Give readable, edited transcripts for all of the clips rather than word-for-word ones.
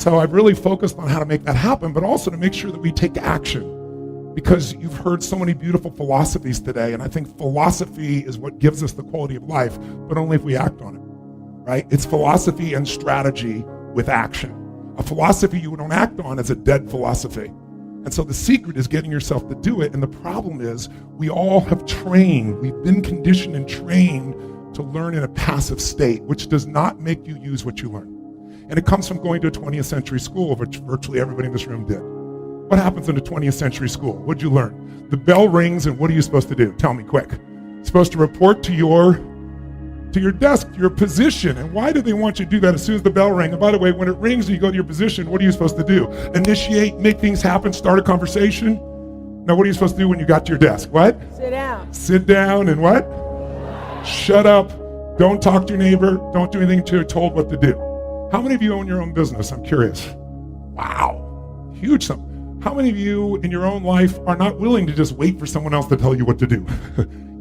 so I've really focused on how to make that happen, but also to make sure that we take action. Because you've heard so many beautiful philosophies today, and I think philosophy is what gives us the quality of life, but only if we act on it, right? It's philosophy and strategy with action. A philosophy you don't act on is a dead philosophy. And so the secret is getting yourself to do it, and the problem is we all have trained, we've been conditioned and trained to learn in a passive state, which does not make you use what you learn. And it comes from going to a 20th century school, which virtually everybody in this room did. What happens in a 20th century school? What'd you learn? The bell rings, and what are you supposed to do? Tell me quick. You're supposed to report to your desk, your position. And why do they want you to do that as soon as the bell rings? And by the way, when it rings and you go to your position, what are you supposed to do? Initiate, make things happen, start a conversation? Now, what are you supposed to do when you got to your desk? What? Sit down. Sit down and what? Shut up. Don't talk to your neighbor. Don't do anything until you're told what to do. How many of you own your own business? I'm curious. Wow. Huge sum. How many of you in your own life are not willing to just wait for someone else to tell you what to do?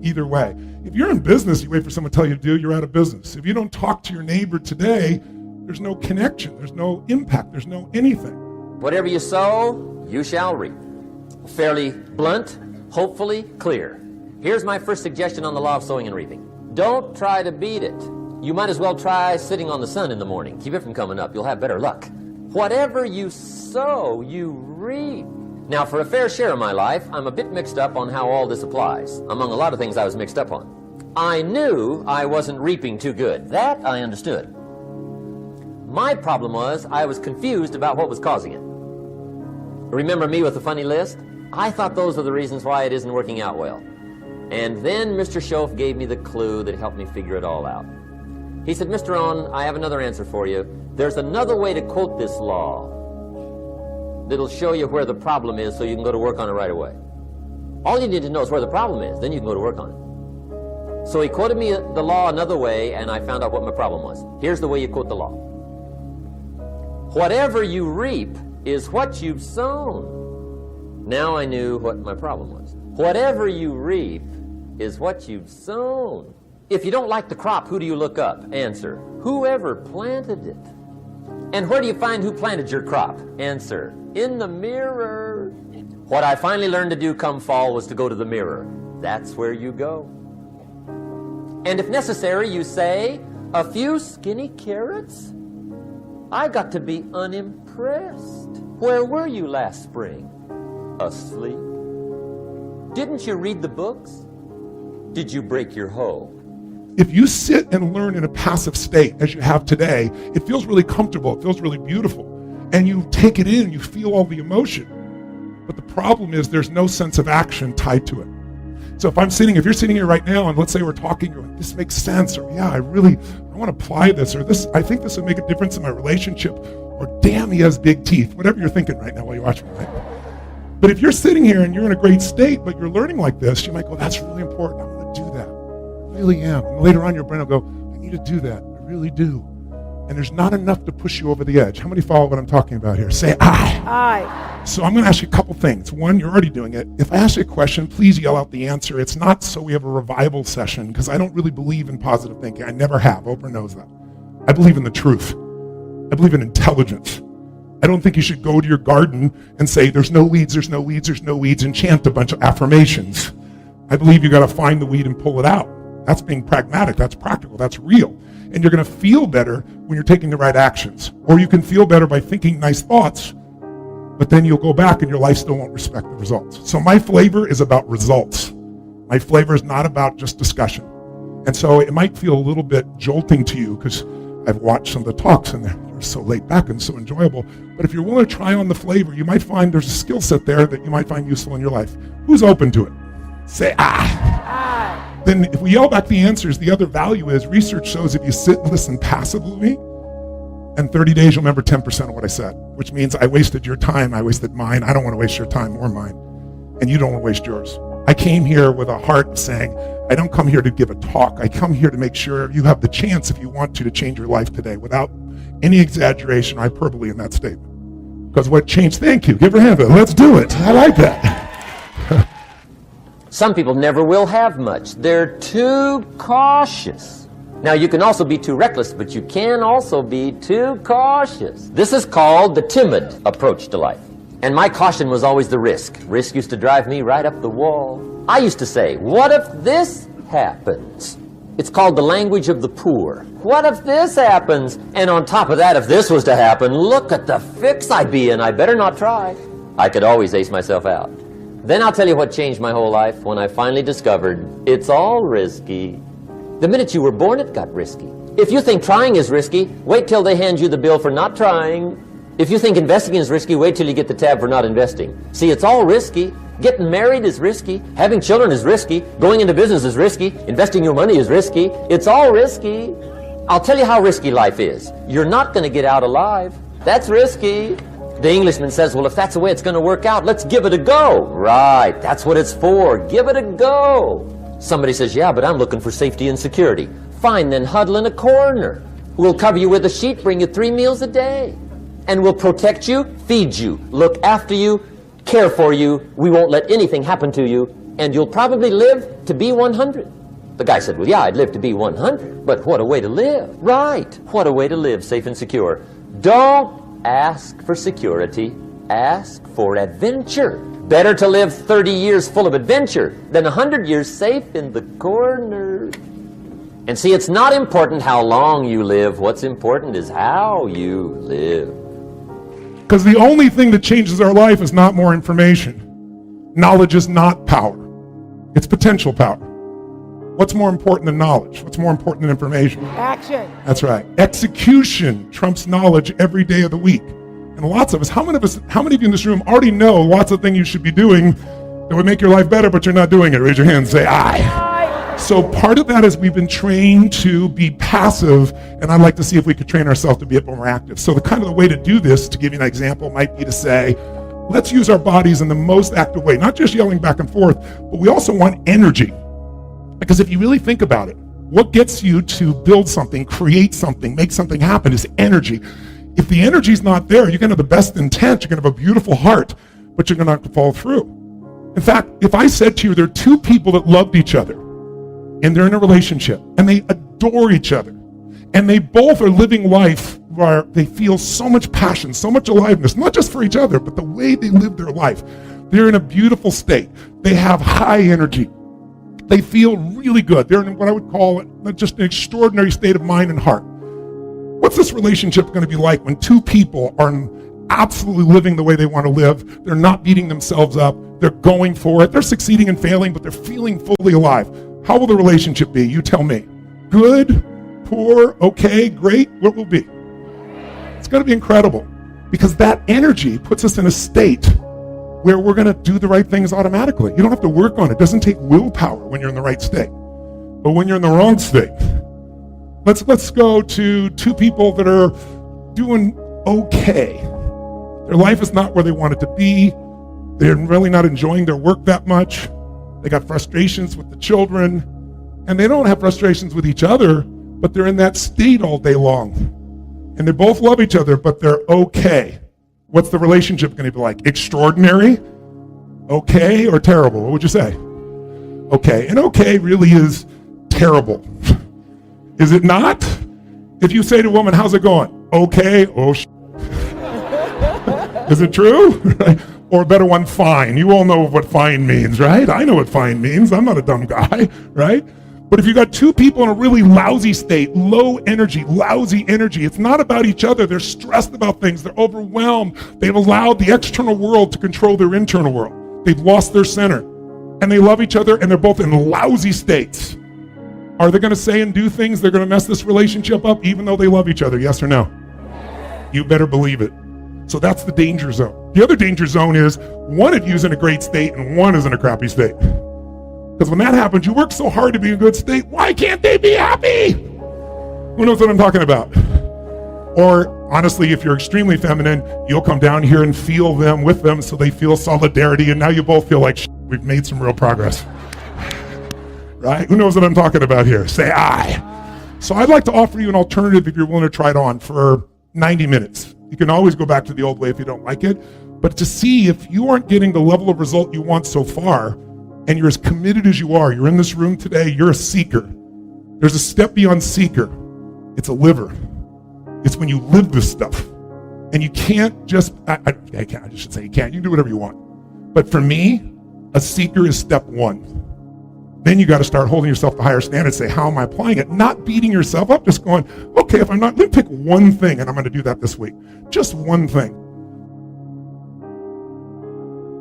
Either way. If you're in business, you wait for someone to tell you to do, you're out of business. If you don't talk to your neighbor today, there's no connection, there's no impact, there's no anything. Whatever you sow, you shall reap. Fairly blunt, hopefully clear. Here's my first suggestion on the law of sowing and reaping. Don't try to beat it. You might as well try sitting on the sun in the morning. Keep it from coming up. You'll have better luck. Whatever you sow, you reap. Now, for a fair share of my life, I'm a bit mixed up on how all this applies. Among a lot of things I was mixed up on. I knew I wasn't reaping too good. That I understood. My problem was I was confused about what was causing it. Remember me with the funny list? I thought those are the reasons why it isn't working out well. And then Mr. Schoaf gave me the clue that helped me figure it all out. He said, Mr. Owen, I have another answer for you. There's another way to quote this law that'll show you where the problem is so you can go to work on it right away. All you need to know is where the problem is, then you can go to work on it. So he quoted me the law another way, and I found out what my problem was. Here's the way you quote the law. Whatever you reap is what you've sown. Now I knew what my problem was. Whatever you reap is what you've sown. If you don't like the crop, who do you look up? Answer, whoever planted it. And where do you find who planted your crop? Answer, in the mirror. What I finally learned to do come fall was to go to the mirror. That's where you go. And if necessary, you say, a few skinny carrots? I got to be unimpressed. Where were you last spring? Asleep. Didn't you read the books? Did you break your hoe? If you sit and learn in a passive state, as you have today, it feels really comfortable, it feels really beautiful. And you take it in, you feel all the emotion. But the problem is there's no sense of action tied to it. So if you're sitting here right now and let's say we're talking, you're like, this makes sense, or yeah, I want to apply this, or this, I think this would make a difference in my relationship, or damn, he has big teeth, whatever you're thinking right now while you're watching, right? But if you're sitting here and you're in a great state, but you're learning like this, you might go, that's really important, I'm going to do that. I really am. And later on, your brain will go, I need to do that. I really do. And there's not enough to push you over the edge. How many follow what I'm talking about here? Say aye. Aye. So I'm going to ask you a couple things. One, you're already doing it. If I ask you a question, please yell out the answer. It's not so we have a revival session, because I don't really believe in positive thinking. I never have. Oprah knows that. I believe in the truth. I believe in intelligence. I don't think you should go to your garden and say, there's no weeds, there's no weeds, there's no weeds, and chant a bunch of affirmations. I believe you got to find the weed and pull it out. That's being pragmatic, that's practical, that's real. And you're going to feel better when you're taking the right actions. Or you can feel better by thinking nice thoughts, but then you'll go back and your life still won't respect the results. So my flavor is about results. My flavor is not about just discussion. And so it might feel a little bit jolting to you because I've watched some of the talks and they're so laid back and so enjoyable. But if you're willing to try on the flavor, you might find there's a skill set there that you might find useful in your life. Who's open to it? Say ah. Then if we yell back the answers, the other value is research shows if you sit and listen passively, in 30 days you'll remember 10% of what I said, which means I wasted your time, I wasted mine. I don't want to waste your time or mine, and you don't want to waste yours. I came here with a heart saying, I don't come here to give a talk. I come here to make sure you have the chance, if you want to change your life today without any exaggeration or hyperbole in that statement. Because what changed, thank you, give her a hand. Let's do it. I like that. Some people never will have much. They're too cautious. Now, you can also be too reckless, but you can also be too cautious. This is called the timid approach to life. And my caution was always the risk. Risk used to drive me right up the wall. I used to say, what if this happens? It's called the language of the poor. What if this happens? And on top of that, if this was to happen, look at the fix I'd be in. I better not try. I could always ace myself out. Then I'll tell you what changed my whole life when I finally discovered it's all risky. The minute you were born, it got risky. If you think trying is risky, wait till they hand you the bill for not trying. If you think investing is risky, wait till you get the tab for not investing. See, it's all risky. Getting married is risky. Having children is risky. Going into business is risky. Investing your money is risky. It's all risky. I'll tell you how risky life is. You're not going to get out alive. That's risky. The Englishman says, well, if that's the way it's going to work out, let's give it a go. Right, that's what it's for. Give it a go. Somebody says, yeah, but I'm looking for safety and security. Fine, then huddle in a corner. We'll cover you with a sheet, bring you 3 meals a day. And we'll protect you, feed you, look after you, care for you. We won't let anything happen to you. And you'll probably live to be 100. The guy said, well, yeah, I'd live to be 100. But what a way to live. Right, what a way to live, safe and secure. Don't ask for security. Ask for adventure. Better to live 30 years full of adventure than 100 years safe in the corner. And see, it's not important how long you live. What's important is how you live. Because the only thing that changes our life is not more information. Knowledge is not power. It's potential power. What's more important than knowledge? What's more important than information? Action. That's right. Execution trumps knowledge every day of the week. And lots of us, how many of you in this room already know lots of things you should be doing that would make your life better, but you're not doing it? Raise your hand and say, aye. So part of that is we've been trained to be passive, and I'd like to see if we could train ourselves to be a bit more active. So the way to do this, to give you an example, might be to say, let's use our bodies in the most active way, not just yelling back and forth, but we also want energy. Because if you really think about it, what gets you to build something, create something, make something happen is energy. If the energy's not there, you're going to have the best intent, you're going to have a beautiful heart, but you're going to have to fall through. In fact, if I said to you, there are two people that loved each other, and they're in a relationship, and they adore each other, and they both are living life where they feel so much passion, so much aliveness, not just for each other, but the way they live their life. They're in a beautiful state. They have high energy. They feel really good. They're in what I would call just an extraordinary state of mind and heart. What's this relationship going to be like when two people are absolutely living the way they want to live? They're not beating themselves up. They're going for it. They're succeeding and failing, but they're feeling fully alive. How will the relationship be? You tell me. Good, poor, okay, great? What will be? It's going to be incredible, because that energy puts us in a state where we're going to do the right things automatically. You don't have to work on it. It doesn't take willpower when you're in the right state. But when you're in the wrong state, let's go to two people that are doing okay. Their life is not where they want it to be. They're really not enjoying their work that much. They got frustrations with the children, and they don't have frustrations with each other, but they're in that state all day long. And they both love each other, but they're okay. What's the relationship going to be like? Extraordinary, okay, or terrible? What would you say? Okay. And okay really is terrible. Is it not? If you say to a woman, how's it going? Okay. Oh, is it true? Or a better one, fine. You all know what fine means, right? I know what fine means. I'm not a dumb guy, right? But if you got two people in a really lousy state, low energy, lousy energy, it's not about each other. They're stressed about things. They're overwhelmed. They've allowed the external world to control their internal world. They've lost their center. And they love each other, and they're both in lousy states. Are they going to say and do things that are going to mess this relationship up, even though they love each other? Yes or no? You better believe it. So that's the danger zone. The other danger zone is one of you is in a great state and one is in a crappy state. Because when that happens, you work so hard to be in a good state. Why can't they be happy? Who knows what I'm talking about? Or honestly, if you're extremely feminine, you'll come down here and feel them with them so they feel solidarity, and now you both feel like we've made some real progress. Right? Who knows what I'm talking about here? Say aye. So I'd like to offer you an alternative if you're willing to try it on for 90 minutes. You can always go back to the old way if you don't like it, but to see if you aren't getting the level of result you want so far, and you're as committed as you are, you're in this room today, you're a seeker. There's a step beyond seeker. It's a liver. It's when you live this stuff. And you can't just, I should say you can't. You can do whatever you want. But for me, a seeker is step one. Then you got to start holding yourself to higher standards. Say, how am I applying it? Not beating yourself up, just going, okay, if I'm not, let me pick one thing and I'm going to do that this week. Just one thing.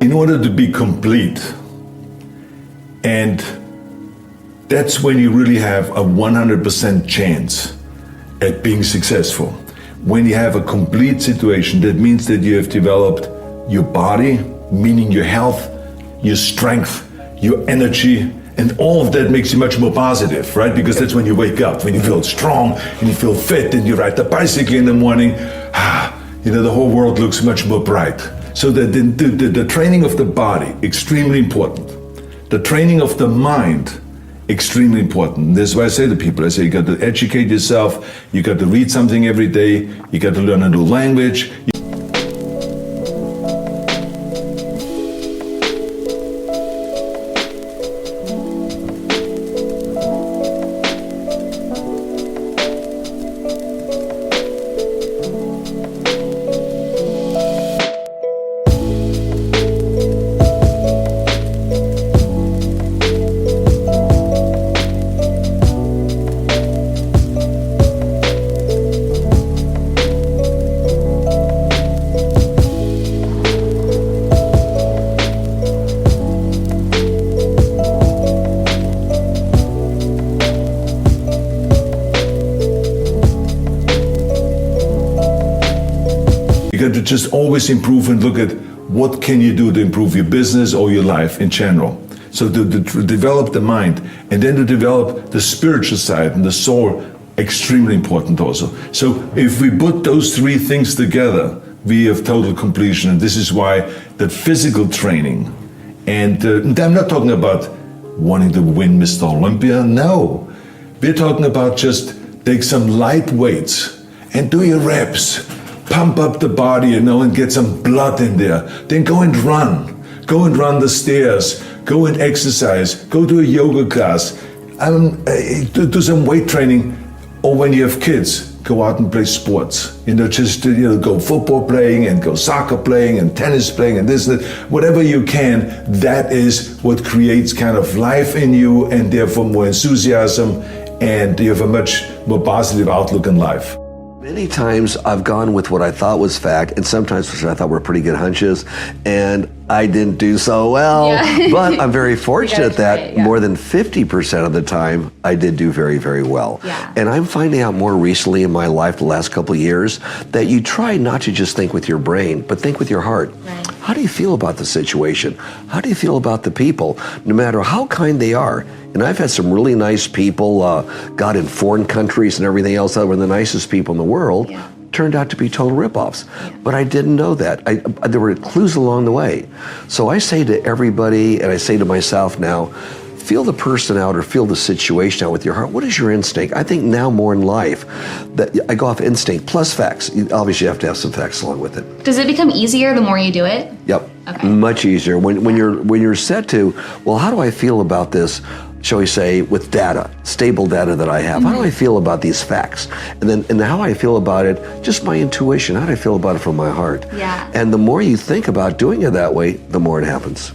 In order to be complete, and that's when you really have a 100% chance at being successful. When you have a complete situation, that means that you have developed your body, meaning your health, your strength, your energy, and all of that makes you much more positive, right? Because that's when you wake up, when you feel strong and you feel fit and you ride the bicycle in the morning, the whole world looks much more bright. So the training of the body, extremely important. The training of the mind, extremely important. This is why I say to people, I say you got to educate yourself, you got to read something every day, you got to learn a new language. You got to just always improve and look at what can you do to improve your business or your life in general. So to develop the mind and then to develop the spiritual side and the soul, extremely important also. So if we put those three things together, we have total completion. And this is why that physical training, and I'm not talking about wanting to win Mr. Olympia, no. We're talking about just take some light weights and do your reps. Pump up the body, and get some blood in there. Then go and run. Go and run the stairs. Go and exercise. Go to a yoga class. Do some weight training. Or when you have kids, go out and play sports. Go football playing and go soccer playing and tennis playing and this and that. Whatever you can, that is what creates kind of life in you and therefore more enthusiasm, and you have a much more positive outlook in life. Many times I've gone with what I thought was fact, and sometimes which I thought were pretty good hunches, and I didn't do so well. Yeah. But I'm very fortunate that more than 50% of the time I did do very, very well. Yeah. And I'm finding out more recently in my life, the last couple of years, that you try not to just think with your brain, but think with your heart. Right. How do you feel about the situation? How do you feel about the people, no matter how kind they are? And I've had some really nice people, got in foreign countries and everything else that were the nicest people in the world, turned out to be total ripoffs. Yeah. But I didn't know that. There were clues along the way. So I say to everybody, and I say to myself now, feel the person out or feel the situation out with your heart. What is your instinct? I think now more in life that I go off instinct plus facts. Obviously you have to have some facts along with it. Does it become easier the more you do it? Yep. Okay. Much easier. When you're set to, well, how do I feel about this? Shall we say, with data, stable data that I have. How do I feel about these facts? And how I feel about it, just my intuition, how do I feel about it from my heart? Yeah. And the more you think about doing it that way, the more it happens.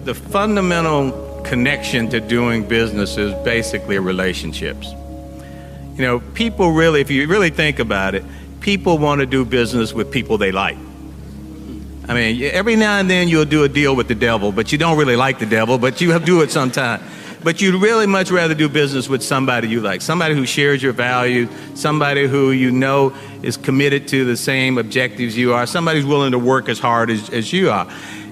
The fundamental connection to doing business is basically relationships. People really, if you really think about it, people want to do business with people they like. I mean, every now and then you'll do a deal with the devil, but you don't really like the devil, but you have to do it sometime. But you'd really much rather do business with somebody you like, somebody who shares your values, somebody who you know is committed to the same objectives you are, somebody who's willing to work as hard as you are.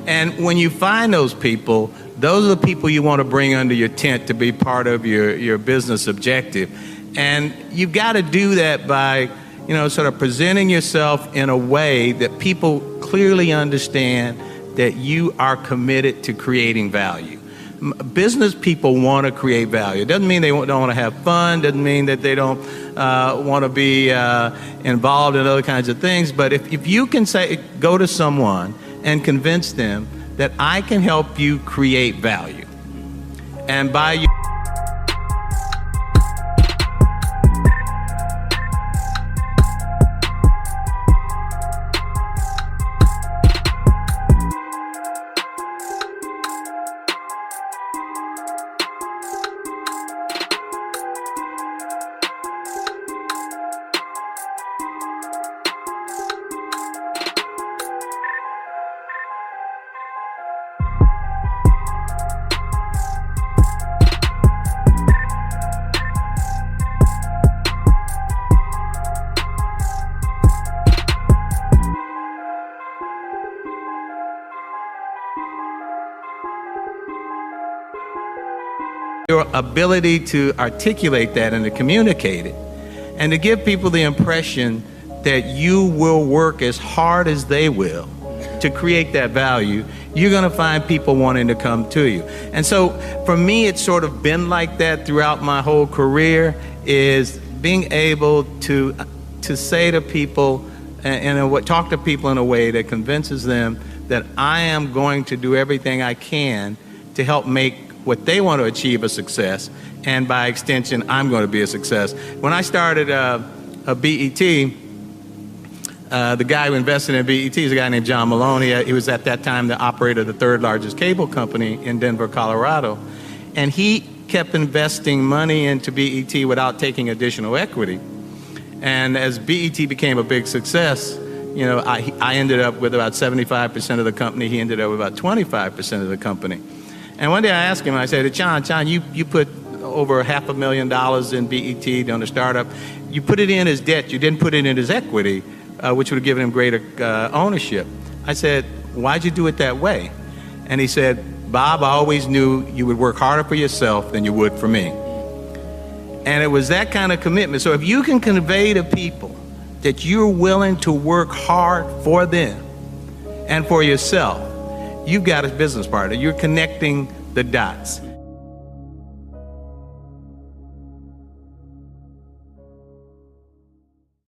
And when you find those are the people you want to bring under your tent to be part of your business objective. And you've got to do that by sort of presenting yourself in a way that people clearly understand that you are committed to creating value. Business people want to create value. It doesn't mean they don't want to have fun, doesn't mean that they don't want to be involved in other kinds of things, but if you can go to someone and convince them that I can help you create value, and by you Your ability to articulate that and to communicate it, and to give people the impression that you will work as hard as they will to create that value, you're going to find people wanting to come to you. And so for me, it's sort of been like that throughout my whole career, is being able to say to people and talk to people in a way that convinces them that I am going to do everything I can to help make what they want to achieve a success, and by extension, I'm going to be a success. When I started BET, the guy who invested in BET is a guy named John Malone. He was at that time the operator of the third largest cable company in Denver, Colorado. And he kept investing money into BET without taking additional equity. And as BET became a big success, you know, I ended up with about 75% of the company. He ended up with about 25% of the company. And one day I asked him, I said, John, you put over $500,000 in BET on a startup. You put it in as debt. You didn't put it in as equity, which would have given him greater ownership. I said, why'd you do it that way? And he said, Bob, I always knew you would work harder for yourself than you would for me. And it was that kind of commitment. So if you can convey to people that you're willing to work hard for them and for yourself, you've got a business partner. You're connecting the dots.